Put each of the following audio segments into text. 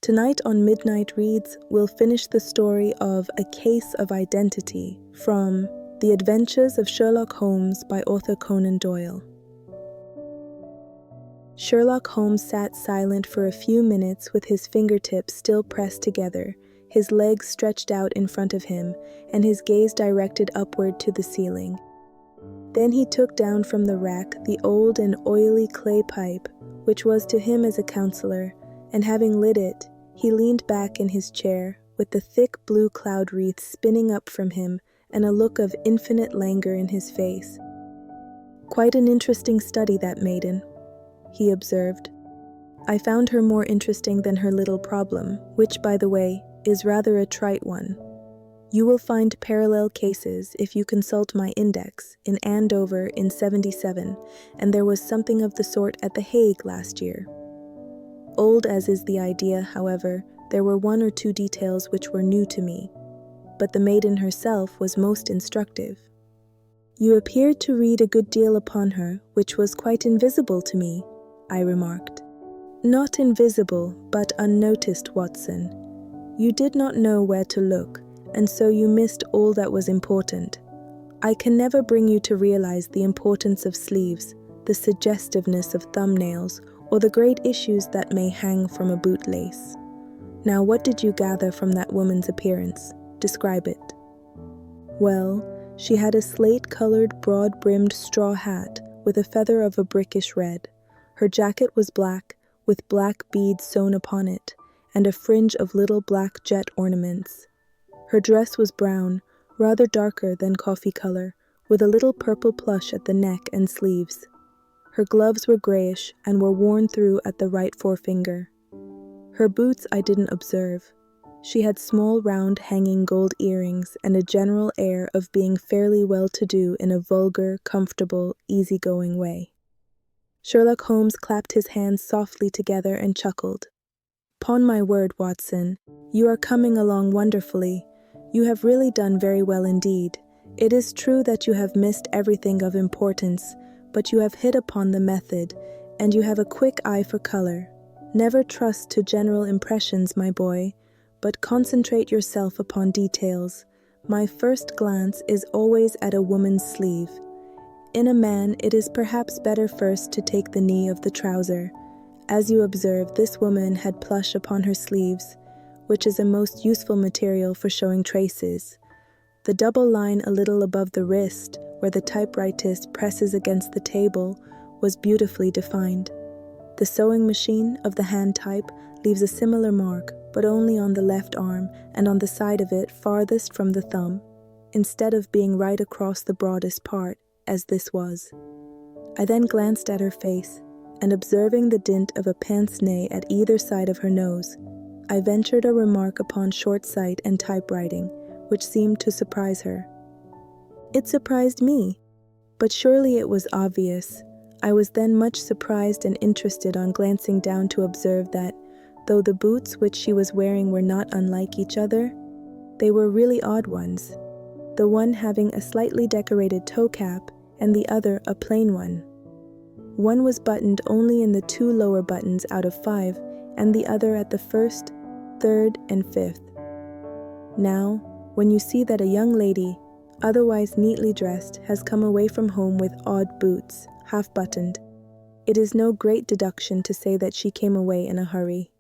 Tonight on Midnight Reads, we'll finish the story of A Case of Identity from The Adventures of Sherlock Holmes by author Conan Doyle. Sherlock Holmes sat silent for a few minutes with his fingertips still pressed together, his legs stretched out in front of him, and his gaze directed upward to the ceiling. Then he took down from the rack the old and oily clay pipe, which was to him as a counselor, and having lit it, he leaned back in his chair, with the thick blue cloud wreath spinning up from him and a look of infinite languor in his face. "Quite an interesting study, that maiden," he observed. "I found her more interesting than her little problem, which, by the way, is rather a trite one. You will find parallel cases if you consult my index in Andover in '77, and there was something of the sort at The Hague last year. Old as is the idea, however, there were one or two details which were new to me, but the maiden herself was most instructive. You appeared to read a good deal upon her, which was quite invisible to me," I remarked. "Not invisible, but unnoticed, Watson. You did not know where to look, and so you missed all that was important. I can never bring you to realize the importance of sleeves, the suggestiveness of thumbnails, or the great issues that may hang from a bootlace. Now, what did you gather from that woman's appearance? Describe it." "Well, she had a slate-colored, broad-brimmed straw hat with a feather of a brickish red. Her jacket was black, with black beads sewn upon it, and a fringe of little black jet ornaments. Her dress was brown, rather darker than coffee color, with a little purple plush at the neck and sleeves. Her gloves were grayish and were worn through at the right forefinger. Her boots I didn't observe. She had small round hanging gold earrings and a general air of being fairly well-to-do in a vulgar, comfortable, easy-going way." Sherlock Holmes clapped his hands softly together and chuckled. "'Pon my word, Watson, you are coming along wonderfully. You have really done very well indeed. It is true that you have missed everything of importance, but you have hit upon the method, and you have a quick eye for color. Never trust to general impressions, my boy, but concentrate yourself upon details. My first glance is always at a woman's sleeve. In a man, it is perhaps better first to take the knee of the trouser. As you observe, this woman had plush upon her sleeves, which is a most useful material for showing traces. The double line a little above the wrist, where the typewritist presses against the table, was beautifully defined. The sewing machine of the hand type leaves a similar mark, but only on the left arm and on the side of it farthest from the thumb, instead of being right across the broadest part, as this was. I then glanced at her face, and observing the dint of a pince-nez at either side of her nose, I ventured a remark upon short sight and typewriting, which seemed to surprise her. It surprised me, but surely it was obvious. I was then much surprised and interested on glancing down to observe that, though the boots which she was wearing were not unlike each other, they were really odd ones, the one having a slightly decorated toe cap and the other a plain one. One was buttoned only in the 2 lower buttons out of 5, and the other at the 1st, 3rd, and 5th. Now, when you see that a young lady, otherwise neatly dressed, has come away from home with odd boots, half-buttoned, it is no great deduction to say that she came away in a hurry."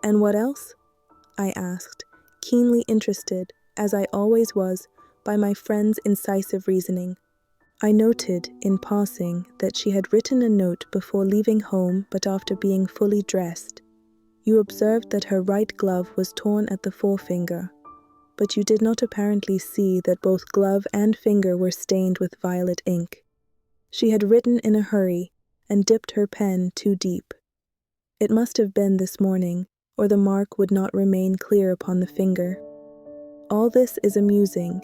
"And what else?" I asked, keenly interested, as I always was, by my friend's incisive reasoning. I noted, in passing, that she had written a note before leaving home but after being fully dressed. You observed that her right glove was torn at the forefinger, but you did not apparently see that both glove and finger were stained with violet ink. She had written in a hurry, and dipped her pen too deep. It must have been this morning, or the mark would not remain clear upon the finger. All this is amusing,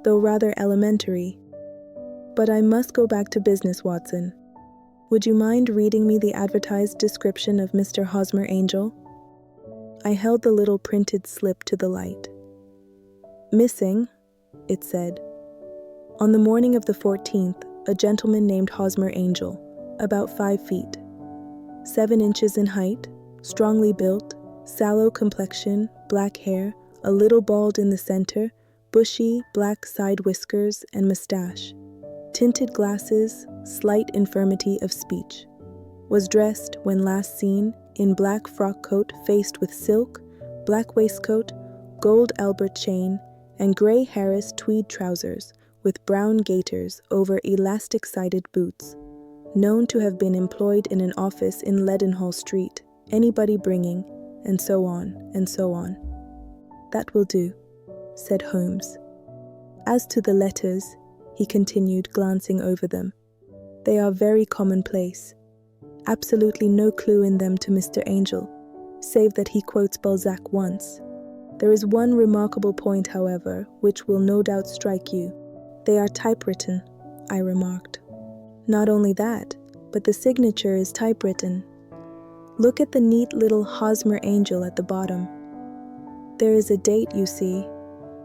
though rather elementary. But I must go back to business, Watson. Would you mind reading me the advertised description of Mr. Hosmer Angel?" I held the little printed slip to the light. "Missing," it said. "On the morning of the 14th, a gentleman named Hosmer Angel, about 5 feet, 7 inches in height, strongly built, Sallow complexion, black hair, a little bald in the center, bushy, black side whiskers and mustache. Tinted glasses, slight infirmity of speech. Was dressed, when last seen, in black frock coat faced with silk, black waistcoat, gold Albert chain, and grey Harris tweed trousers with brown gaiters over elastic-sided boots. Known to have been employed in an office in Leadenhall Street, anybody bringing, and so on, and so on. That will do, said Holmes. As to the letters, he continued, glancing over them, they are very commonplace. Absolutely no clue in them to Mr. Angel, save that he quotes Balzac once. There is one remarkable point, however, which will no doubt strike you. They are typewritten, I remarked. Not only that, but the signature is typewritten. Look at the neat little Hosmer Angel at the bottom. There is a date, you see,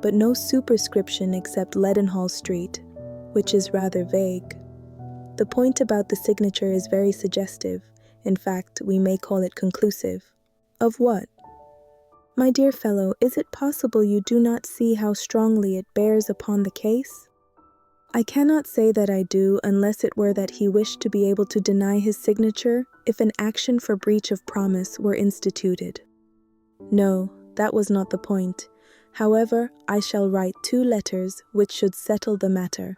but no superscription except Leadenhall Street, which is rather vague. The point about the signature is very suggestive. In fact, we may call it conclusive. Of what? My dear fellow, is it possible you do not see how strongly it bears upon the case? I cannot say that I do, unless it were that he wished to be able to deny his signature if an action for breach of promise were instituted. No, that was not the point. However, I shall write 2 letters which should settle the matter.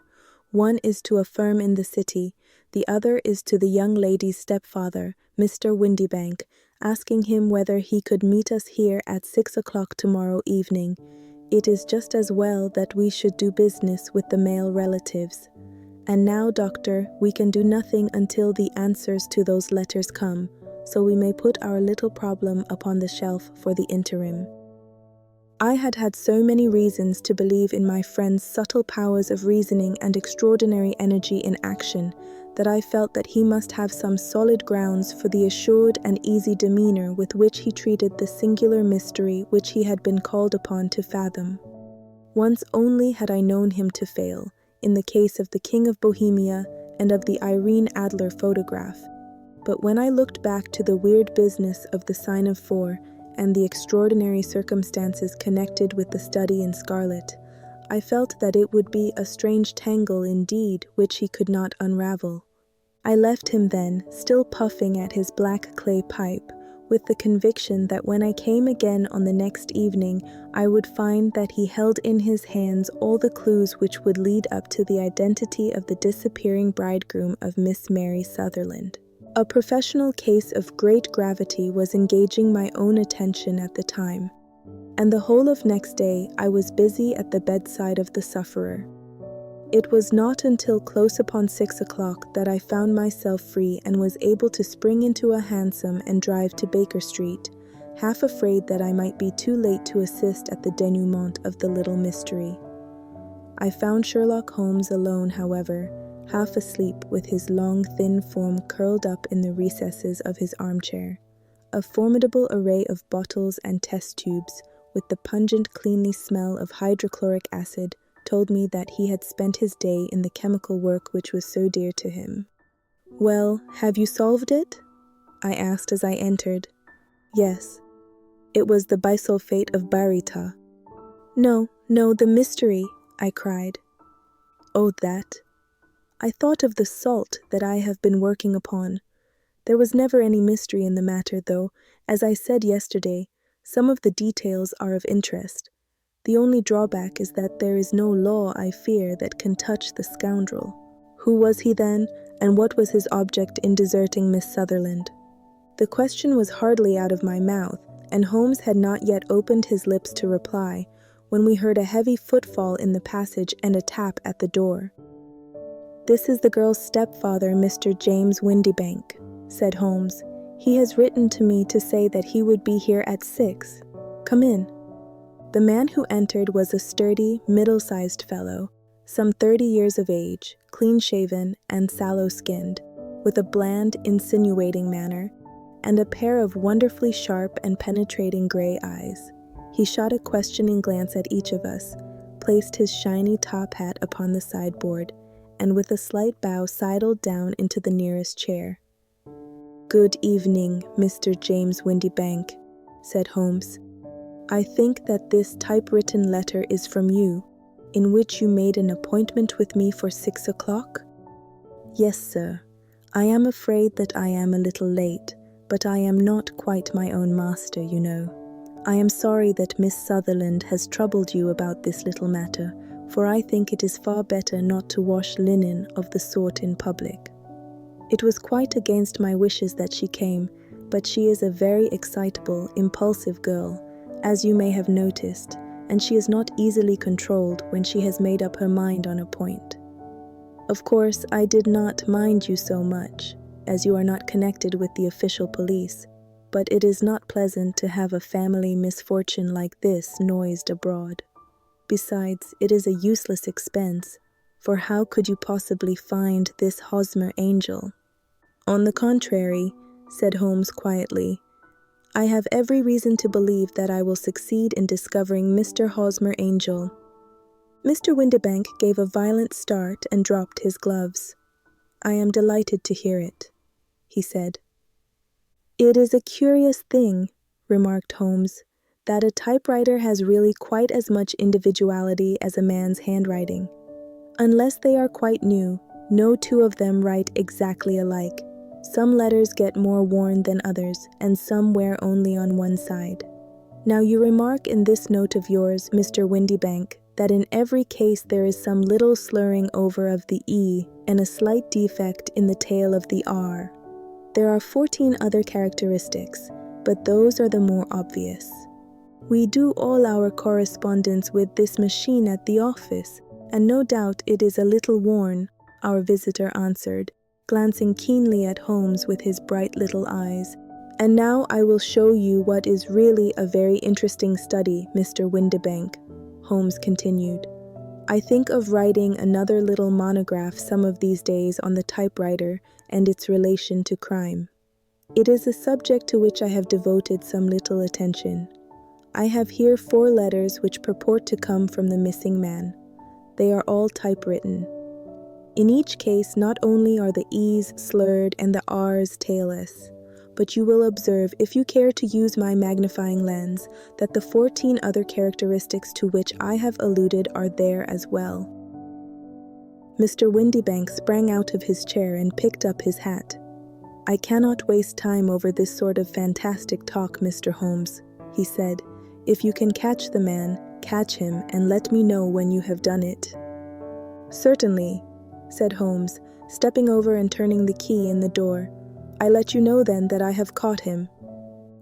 One is to a firm in the city, the other is to the young lady's stepfather, Mr. Windybank, asking him whether he could meet us here at 6 o'clock tomorrow evening. It is just as well that we should do business with the male relatives. And now, Doctor, we can do nothing until the answers to those letters come, so we may put our little problem upon the shelf for the interim. I had had so many reasons to believe in my friend's subtle powers of reasoning and extraordinary energy in action that I felt that he must have some solid grounds for the assured and easy demeanor with which he treated the singular mystery which he had been called upon to fathom. Once only had I known him to fail, in the case of the King of Bohemia and of the Irene Adler photograph. But when I looked back to the weird business of the Sign of 4 and the extraordinary circumstances connected with the study in scarlet, I felt that it would be a strange tangle indeed which he could not unravel. I left him then, still puffing at his black clay pipe, with the conviction that when I came again on the next evening, I would find that he held in his hands all the clues which would lead up to the identity of the disappearing bridegroom of Miss Mary Sutherland. A professional case of great gravity was engaging my own attention at the time, and the whole of next day I was busy at the bedside of the sufferer. It was not until close upon 6 o'clock that I found myself free and was able to spring into a hansom and drive to Baker Street, half afraid that I might be too late to assist at the denouement of the little mystery. I found Sherlock Holmes alone, however, half asleep with his long, thin form curled up in the recesses of his armchair. A formidable array of bottles and test tubes, with the pungent, cleanly smell of hydrochloric acid, told me that he had spent his day in the chemical work which was so dear to him. "Well, have you solved it?" I asked as I entered. "Yes. It was the bisulfate of baryta." No, the mystery," I cried. "Oh, that. I thought of the salt that I have been working upon. There was never any mystery in the matter, though, as I said yesterday, some of the details are of interest. The only drawback is that there is no law, I fear, that can touch the scoundrel. Who was he then, and what was his object in deserting Miss Sutherland?" The question was hardly out of my mouth, and Holmes had not yet opened his lips to reply, when we heard a heavy footfall in the passage and a tap at the door. "This is the girl's stepfather, Mr. James Windybank," said Holmes. "He has written to me to say that he would be here at 6. Come in." The man who entered was a sturdy, middle-sized fellow, some 30 years of age, clean-shaven and sallow-skinned, with a bland, insinuating manner, and a pair of wonderfully sharp and penetrating gray eyes. He shot a questioning glance at each of us, placed his shiny top hat upon the sideboard, and with a slight bow sidled down into the nearest chair. "Good evening, Mr. James Windybank," said Holmes. "I think that this typewritten letter is from you, in which you made an appointment with me for 6 o'clock?" "Yes, sir. I am afraid that I am a little late, but I am not quite my own master, you know. I am sorry that Miss Sutherland has troubled you about this little matter, for I think it is far better not to wash linen of the sort in public. It was quite against my wishes that she came, but she is a very excitable, impulsive girl, as you may have noticed, and she is not easily controlled when she has made up her mind on a point. Of course, I did not mind you so much, as you are not connected with the official police, but it is not pleasant to have a family misfortune like this noised abroad. Besides, it is a useless expense, for how could you possibly find this Hosmer Angel?" "On the contrary," said Holmes quietly, "I have every reason to believe that I will succeed in discovering Mr. Hosmer Angel." Mr. Windibank gave a violent start and dropped his gloves. "I am delighted to hear it," he said. "It is a curious thing," remarked Holmes, "that a typewriter has really quite as much individuality as a man's handwriting. Unless they are quite new, no two of them write exactly alike. Some letters get more worn than others, and some wear only on one side. Now you remark in this note of yours, Mr. Windibank, that in every case there is some little slurring over of the E and a slight defect in the tail of the R. There are 14 other characteristics, but those are the more obvious. We do all our correspondence with this machine at the office, and no doubt it is a little worn," our visitor answered, glancing keenly at Holmes with his bright little eyes. "And now I will show you what is really a very interesting study, Mr. Windibank," Holmes continued. "I think of writing another little monograph some of these days on the typewriter and its relation to crime. It is a subject to which I have devoted some little attention. I have here 4 letters which purport to come from the missing man. They are all typewritten. In each case, not only are the E's slurred and the R's tailless, but you will observe, if you care to use my magnifying lens, that the 14 other characteristics to which I have alluded are there as well." Mr. Windibank sprang out of his chair and picked up his hat. "I cannot waste time over this sort of fantastic talk, Mr. Holmes," he said. "If you can catch the man, catch him, and let me know when you have done it." "Certainly," said Holmes, stepping over and turning the key in the door. "I let you know then that I have caught him."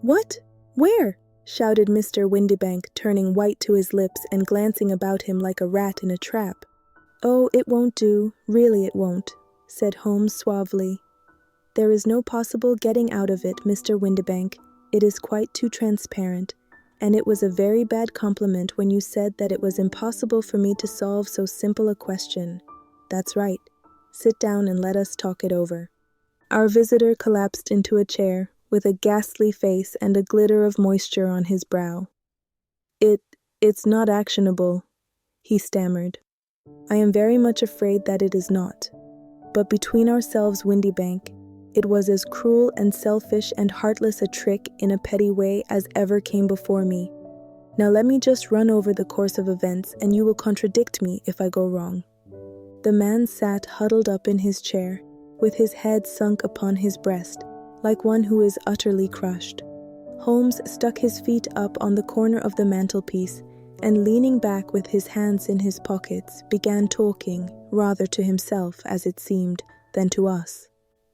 "What? Where?" shouted Mr. Windibank, turning white to his lips and glancing about him like a rat in a trap. "Oh, it won't do, really it won't," said Holmes suavely. "There is no possible getting out of it, Mr. Windibank. It is quite too transparent, and it was a very bad compliment when you said that it was impossible for me to solve so simple a question. That's right. Sit down and let us talk it over." Our visitor collapsed into a chair, with a ghastly face and a glitter of moisture on his brow. It's not actionable," he stammered. "I am very much afraid that it is not. But between ourselves, Windibank, it was as cruel and selfish and heartless a trick in a petty way as ever came before me. Now let me just run over the course of events, and you will contradict me if I go wrong." The man sat huddled up in his chair, with his head sunk upon his breast, like one who is utterly crushed. Holmes stuck his feet up on the corner of the mantelpiece, and leaning back with his hands in his pockets, began talking, rather to himself, as it seemed, than to us.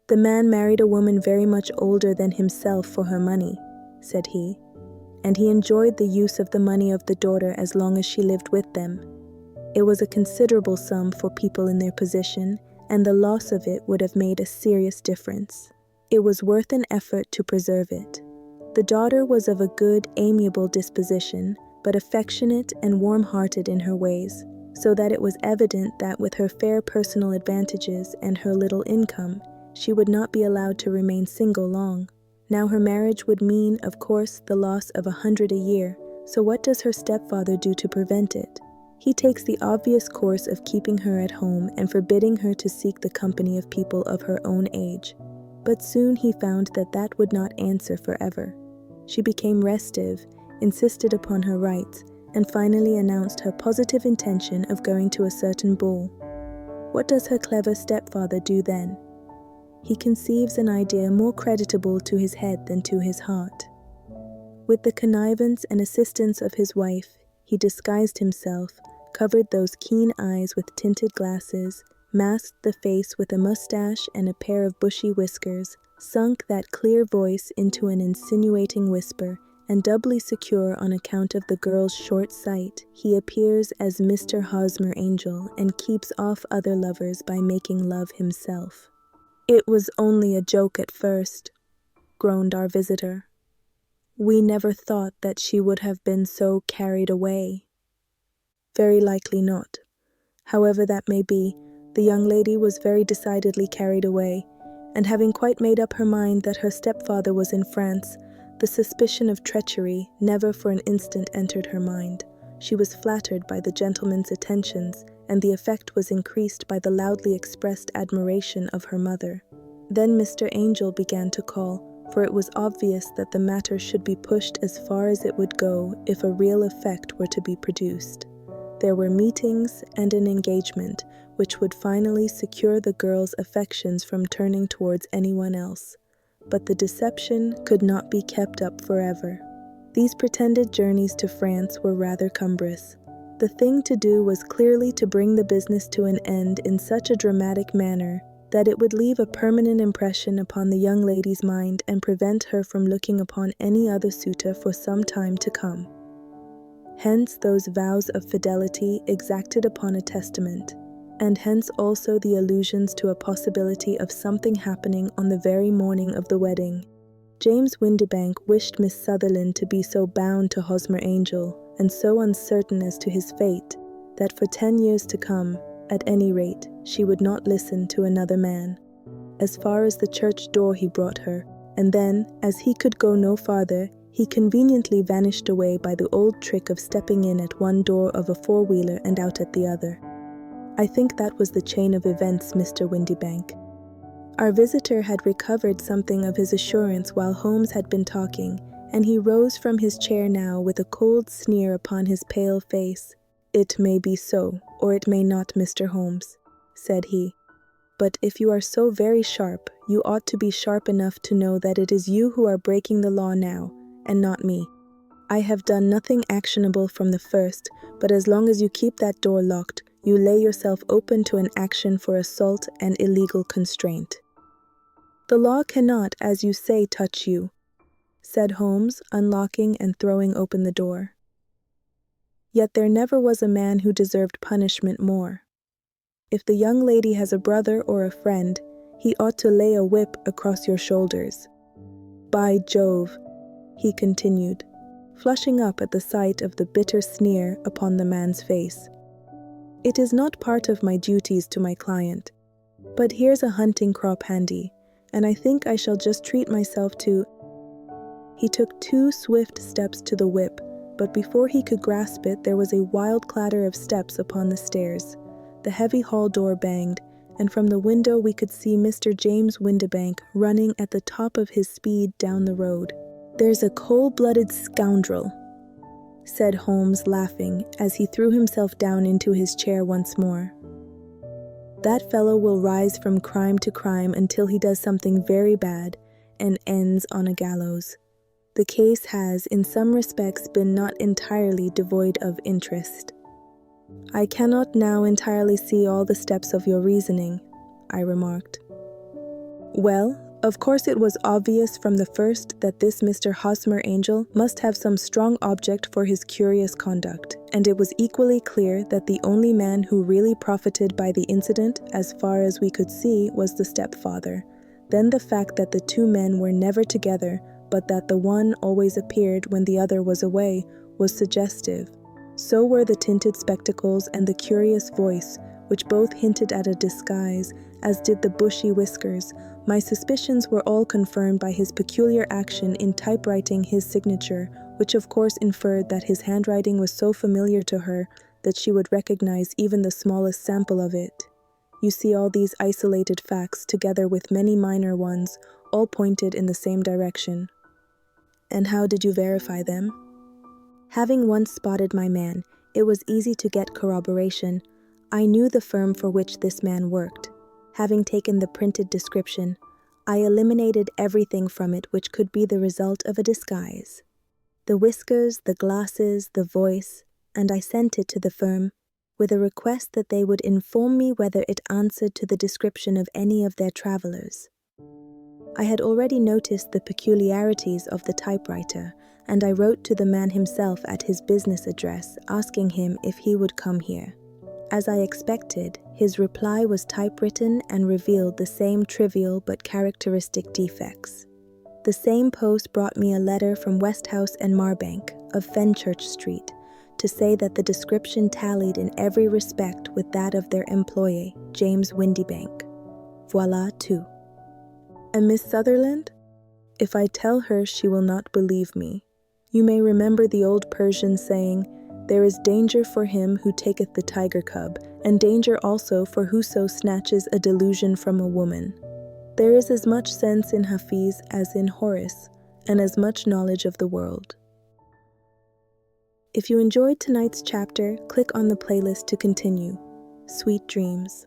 "The man married a woman very much older than himself for her money," said he, "and he enjoyed the use of the money of the daughter as long as she lived with them. It was a considerable sum for people in their position, and the loss of it would have made a serious difference. It was worth an effort to preserve it. The daughter was of a good, amiable disposition, but affectionate and warm-hearted in her ways, so that it was evident that with her fair personal advantages and her little income, she would not be allowed to remain single long. Now her marriage would mean, of course, the loss of 100 a year, so what does her stepfather do to prevent it? He takes the obvious course of keeping her at home and forbidding her to seek the company of people of her own age. But soon he found that that would not answer forever. She became restive, insisted upon her rights, and finally announced her positive intention of going to a certain ball. What does her clever stepfather do then? He conceives an idea more creditable to his head than to his heart. With the connivance and assistance of his wife, he disguised himself, covered those keen eyes with tinted glasses, masked the face with a mustache and a pair of bushy whiskers, sunk that clear voice into an insinuating whisper, and doubly secure on account of the girl's short sight, he appears as Mr. Hosmer Angel and keeps off other lovers by making love himself. "It was only a joke at first," groaned our visitor. "We never thought that she would have been so carried away." "Very likely not. However that may be, the young lady was very decidedly carried away, and having quite made up her mind that her stepfather was in France, the suspicion of treachery never for an instant entered her mind. She was flattered by the gentleman's attentions, and the effect was increased by the loudly expressed admiration of her mother. Then Mr. Angel began to call, for it was obvious that the matter should be pushed as far as it would go if a real effect were to be produced. There were meetings and an engagement, which would finally secure the girl's affections from turning towards anyone else. But the deception could not be kept up forever. These pretended journeys to France were rather cumbrous. The thing to do was clearly to bring the business to an end in such a dramatic manner that it would leave a permanent impression upon the young lady's mind and prevent her from looking upon any other suitor for some time to come. Hence those vows of fidelity exacted upon a testament, and hence also the allusions to a possibility of something happening on the very morning of the wedding. James Windibank wished Miss Sutherland to be so bound to Hosmer Angel, and so uncertain as to his fate, that for 10 years to come, at any rate, she would not listen to another man. As far as the church door he brought her, and then, as he could go no farther, he conveniently vanished away by the old trick of stepping in at one door of a four-wheeler and out at the other. I think that was the chain of events, Mr. Windibank. Our visitor had recovered something of his assurance while Holmes had been talking, and he rose from his chair now with a cold sneer upon his pale face. "It may be so, or it may not, Mr. Holmes," said he. "But if you are so very sharp, you ought to be sharp enough to know that it is you who are breaking the law now, and not me. I have done nothing actionable from the first, but as long as you keep that door locked, you lay yourself open to an action for assault and illegal constraint." "The law cannot, as you say, touch you," said Holmes, unlocking and throwing open the door. "Yet there never was a man who deserved punishment more. If the young lady has a brother or a friend, he ought to lay a whip across your shoulders. By Jove," he continued, flushing up at the sight of the bitter sneer upon the man's face, "it is not part of my duties to my client, but here's a hunting crop handy, and I think I shall just treat myself to—" He took 2 swift steps to the whip, but before he could grasp it there was a wild clatter of steps upon the stairs. The heavy hall door banged, and from the window we could see Mr. James Windibank running at the top of his speed down the road. "There's a cold-blooded scoundrel," said Holmes, laughing, as he threw himself down into his chair once more. "That fellow will rise from crime to crime until he does something very bad, and ends on a gallows. The case has, in some respects, been not entirely devoid of interest." "I cannot now entirely see all the steps of your reasoning," I remarked. "Well, of course it was obvious from the first that this Mr. Hosmer Angel must have some strong object for his curious conduct, and it was equally clear that the only man who really profited by the incident, as far as we could see, was the stepfather. Then the fact that the 2 men were never together, but that the one always appeared when the other was away, was suggestive. So were the tinted spectacles and the curious voice, which both hinted at a disguise, as did the bushy whiskers. My suspicions were all confirmed by his peculiar action in typewriting his signature, which of course inferred that his handwriting was so familiar to her that she would recognize even the smallest sample of it. You see, all these isolated facts, together with many minor ones, all pointed in the same direction. And how did you verify them? Having once spotted my man, it was easy to get corroboration. I knew the firm for which this man worked. Having taken the printed description, I eliminated everything from it which could be the result of a disguise. The whiskers, the glasses, the voice, and I sent it to the firm with a request that they would inform me whether it answered to the description of any of their travelers. I had already noticed the peculiarities of the typewriter, and I wrote to the man himself at his business address asking him if he would come here. As I expected, his reply was typewritten and revealed the same trivial but characteristic defects. The same post brought me a letter from Westhouse and Marbank of Fenchurch Street to say that the description tallied in every respect with that of their employee, James Windybank. Voila, tout. And Miss Sutherland? If I tell her, she will not believe me. You may remember the old Persian saying, "There is danger for him who taketh the tiger cub, and danger also for whoso snatches a delusion from a woman." There is as much sense in Hafiz as in Horace, and as much knowledge of the world. If you enjoyed tonight's chapter, click on the playlist to continue. Sweet dreams.